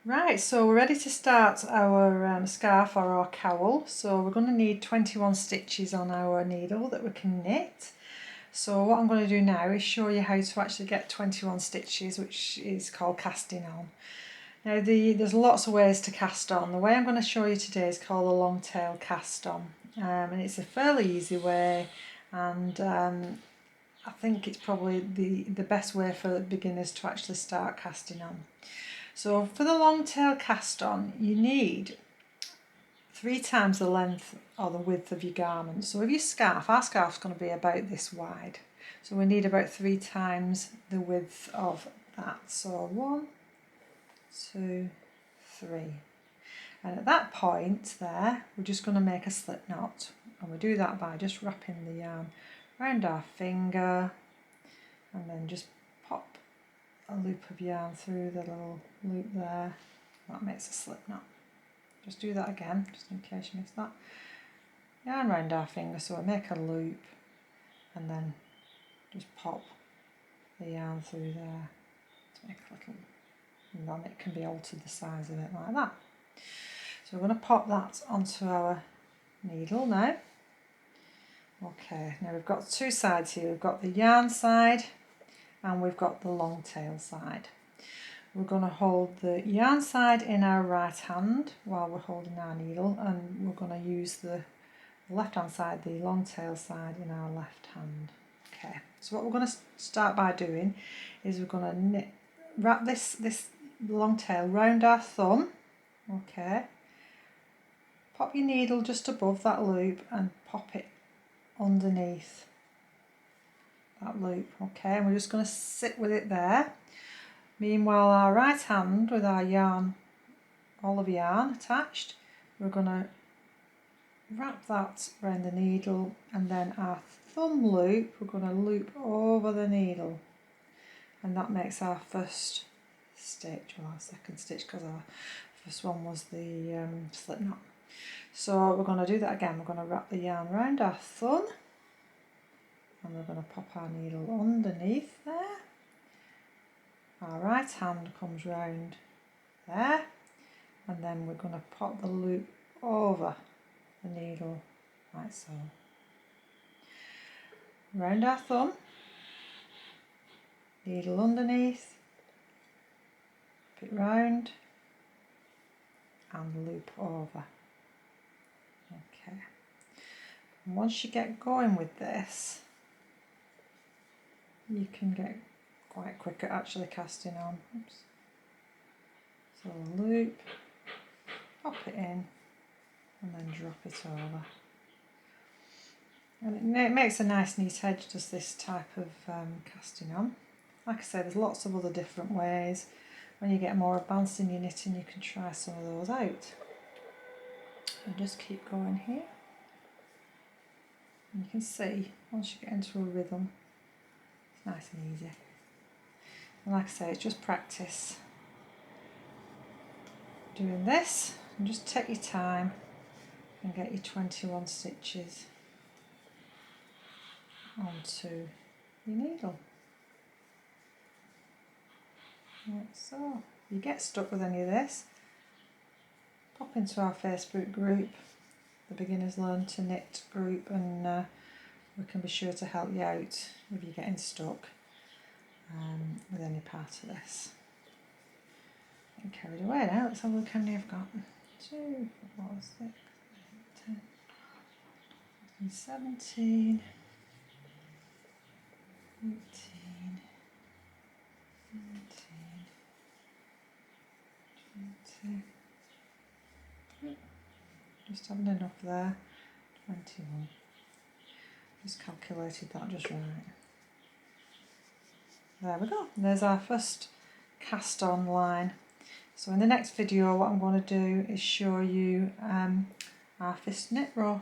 Right, so we're ready to start our scarf or our cowl. So we're going to need 21 stitches on our needle that we can knit. So what I'm going to do now is show you how to actually get 21 stitches, which is called casting on. Now there's lots of ways to cast on. The way I'm going to show you today is called a long tail cast on, and it's a fairly easy way, and I think it's probably the best way for beginners to actually start casting on. So for the long tail cast on, you need 3 times the length or the width of your garment. So if your scarf, our scarf's going to be about this wide. So we need about 3 times the width of that. So 1, 2, 3. And at that point there, we're just going to make a slip knot. And we do that by just wrapping the yarn around our finger and then just pop a loop of yarn through the little loop there. That makes a slip knot. Just do that again, just in case you missed that. Yarn round our finger, so I make a loop and then just pop the yarn through there to make a little, and then it can be altered the size of it like that. So we're going to pop that onto our needle now. Okay, now we've got 2 sides here. We've got the yarn side and we've got the long tail side. We're going to hold the yarn side in our right hand while we're holding our needle, and we're going to use the left hand side, the long tail side, in our left hand. Okay, so what we're going to start by doing is we're going to wrap this long tail round our thumb. Okay, pop your needle just above that loop and pop it underneath that loop. Okay, and we're just going to sit with it there. Meanwhile, our right hand with our yarn, all of yarn attached, we're going to wrap that around the needle, and then our thumb loop, we're going to loop over the needle, and that makes our first stitch, or our second stitch, because our first one was the slip knot. So we're going to do that again. We're going to wrap the yarn around our thumb, and we're going to pop our needle underneath there. Our right hand comes round there, and then we're going to pop the loop over the needle like so. Round our thumb, needle underneath, pop it round and loop over. Okay, and once you get going with this, you can get quite quick at actually casting on. Oops. So loop, pop it in, and then drop it over. And it makes a nice neat edge, does this type of casting on. Like I said, there's lots of other different ways. When you get more advanced in your knitting, you can try some of those out. And just keep going here. And you can see, once you get into a rhythm, it's nice and easy. And like I say, it's just practice doing this, and just take your time and get your 21 stitches onto your needle. Like so. If you get stuck with any of this, pop into our Facebook group, the Beginners Learn to Knit group, and we can be sure to help you out if you're getting stuck with any part of this. I'm carried away now. Let's have a look how many I've got. 2, 4, 6, 10, 17, 18, 19, 20. Just haven't enough there. 21. Just calculated that just right. There we go. There's our first cast on line. So in the next video, what I'm going to do is show you our fist knit row.